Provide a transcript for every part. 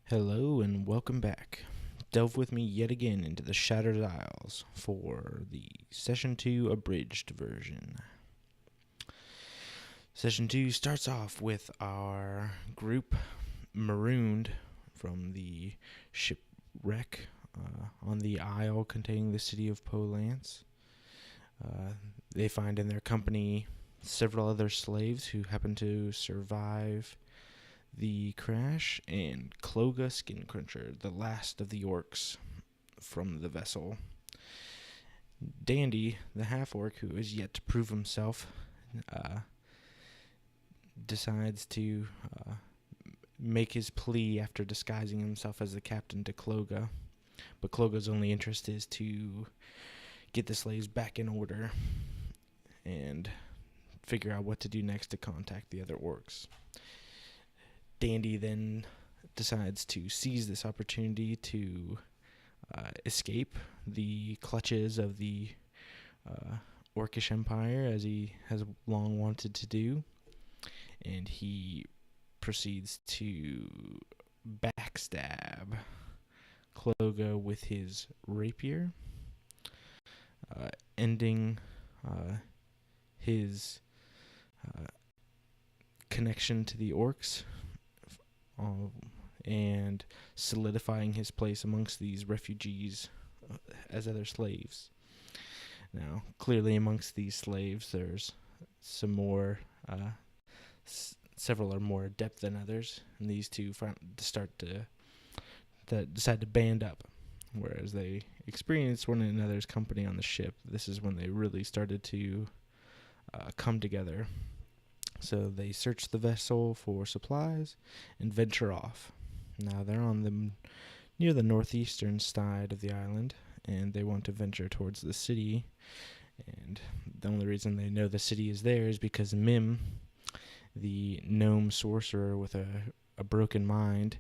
Hello and welcome back. Delve with me yet again into the Shattered Isles for the Session 2 Abridged version. Session 2 starts off with our group marooned from the shipwreck on the isle containing the city of Polance. They find in their company several other slaves who happen to survive the crash, and Cloga Skincruncher, the last of the orcs from the vessel. Dandy, the half-orc who is yet to prove himself, decides to make his plea after disguising himself as the captain to Cloga. But Cloga's only interest is to get the slaves back in order and figure out what to do next to contact the other orcs. Dandy then decides to seize this opportunity to escape the clutches of the Orcish Empire, as he has long wanted to do, and he proceeds to backstab Cloga with his rapier, ending his connection to the orcs, and solidifying his place amongst these refugees as other slaves. Now, clearly amongst these slaves, there's some more, several are more adept than others, and these two decide to band up. Whereas they experienced one another's company on the ship, this is when they really started to come together. So they search the vessel for supplies and venture off. Now they're near the northeastern side of the island, and they want to venture towards the city. And the only reason they know the city is there is because Mim, the gnome sorcerer with a broken mind,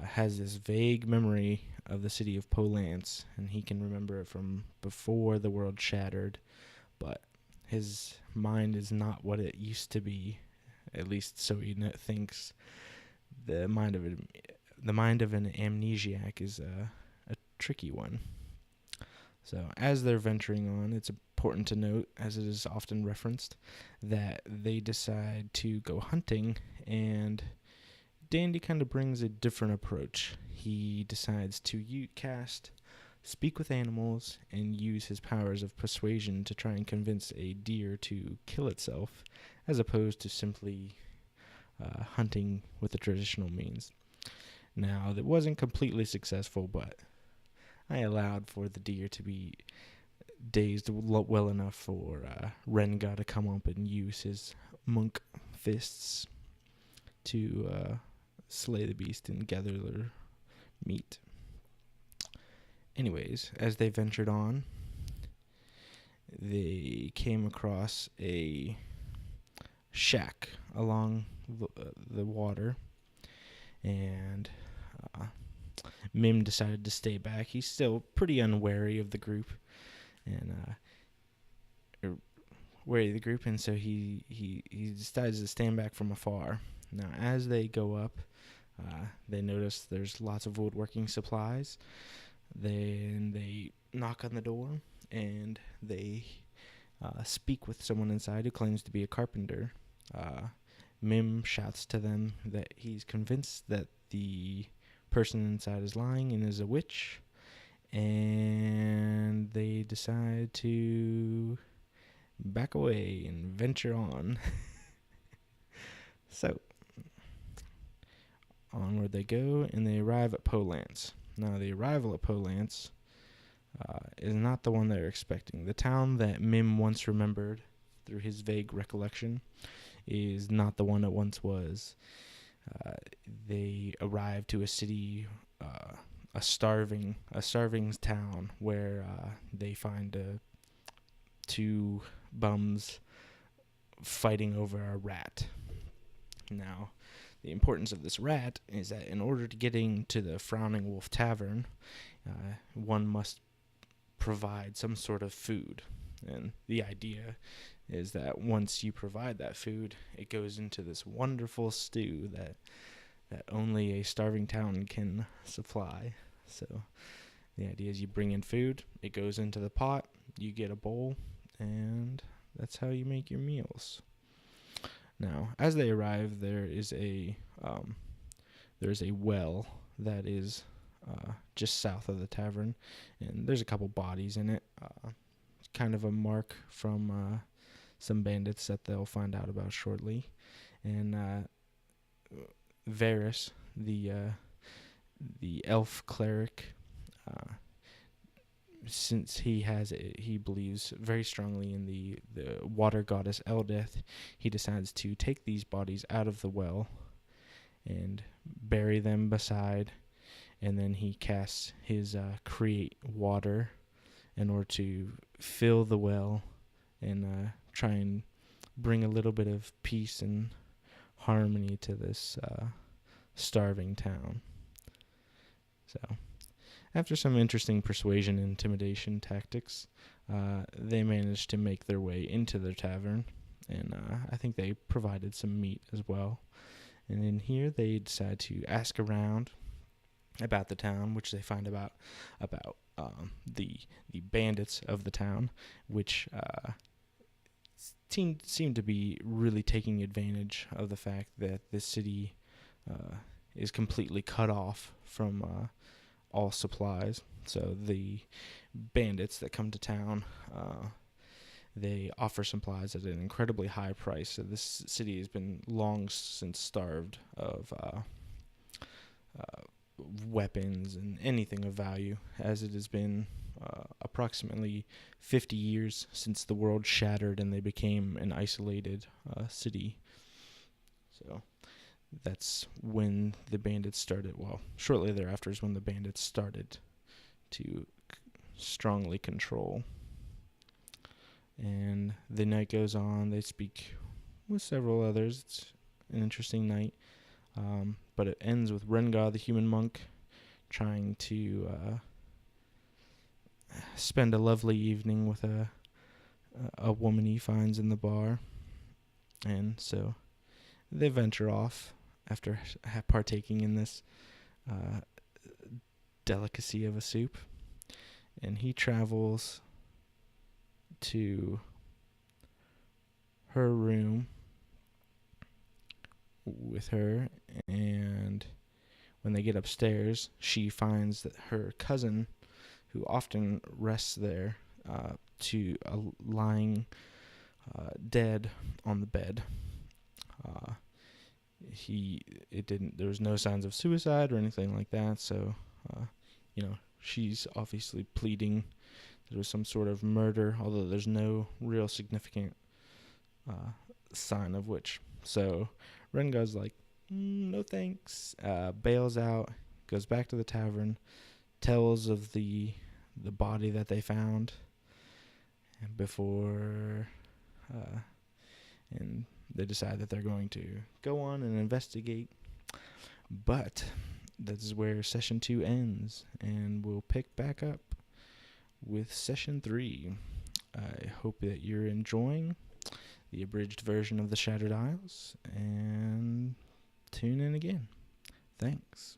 has this vague memory of the city of Polance, and he can remember it from before the world shattered, but his mind is not what it used to be, at least so he thinks. The mind of an amnesiac is a tricky one. So as they're venturing on, it's important to note, as it is often referenced, that they decide to go hunting, and Dandy kind of brings a different approach. He decides to speak with animals, and use his powers of persuasion to try and convince a deer to kill itself, as opposed to simply hunting with the traditional means. Now, that wasn't completely successful, but I allowed for the deer to be dazed well enough for Renga to come up and use his monk fists to slay the beast and gather their meat. Anyways, as they ventured on, they came across a shack along the water, and Mim decided to stay back. He's still pretty unwary of the group, and so he decides to stand back from afar. Now, as they go up, they notice there's lots of woodworking supplies. Then they knock on the door, and they speak with someone inside who claims to be a carpenter. Mim shouts to them that he's convinced that the person inside is lying and is a witch, and they decide to back away and venture on. So, onward they go, and they arrive at Polance. Now, the arrival at Polance is not the one they're expecting. The town that Mim once remembered through his vague recollection is not the one it once was. They arrive to a city, a starving town, where they find two bums fighting over a rat. Now, the importance of this rat is that in order to get into the Frowning Wolf Tavern, one must provide some sort of food. And the idea is that once you provide that food, it goes into this wonderful stew that that only a starving town can supply. So the idea is you bring in food, it goes into the pot, you get a bowl, and that's how you make your meals. Now, as they arrive, there's a well that is just south of the tavern, and there's a couple bodies in it. It's kind of a mark from some bandits that they'll find out about shortly. And Varys, the elf cleric, since he believes very strongly in the water goddess Eldeth, he decides to take these bodies out of the well and bury them beside, and then he casts his create water in order to fill the well and try and bring a little bit of peace and harmony to this starving town. So, after some interesting persuasion and intimidation tactics, they managed to make their way into their tavern, and I think they provided some meat as well. And in here, they decide to ask around about the town, which they find about the bandits of the town, which seem to be really taking advantage of the fact that this city is completely cut off from all supplies. So the bandits that come to town, they offer supplies at an incredibly high price. So this city has been long since starved of weapons and anything of value, as it has been approximately 50 years since the world shattered and they became an isolated city. So that's when the bandits started. Well, shortly thereafter is when the bandits started to strongly control. And the night goes on. They speak with several others. It's an interesting night. But it ends with Rengar, the human monk, trying to spend a lovely evening with a woman he finds in the bar. And so they venture off after partaking in this delicacy of a soup. And he travels to her room with her, and when they get upstairs, she finds that her cousin, who often rests there, lying dead on the bed. There was no signs of suicide or anything like that, so she's obviously pleading there was some sort of murder, although there's no real significant sign of which. So Rengar's like, no thanks, bails out, goes back to the tavern, tells of the body that they found, and and they decide that they're going to go on and investigate. But that is where session 2 ends, and we'll pick back up with session 3. I hope that you're enjoying the abridged version of the Shattered Isles, and tune in again. Thanks.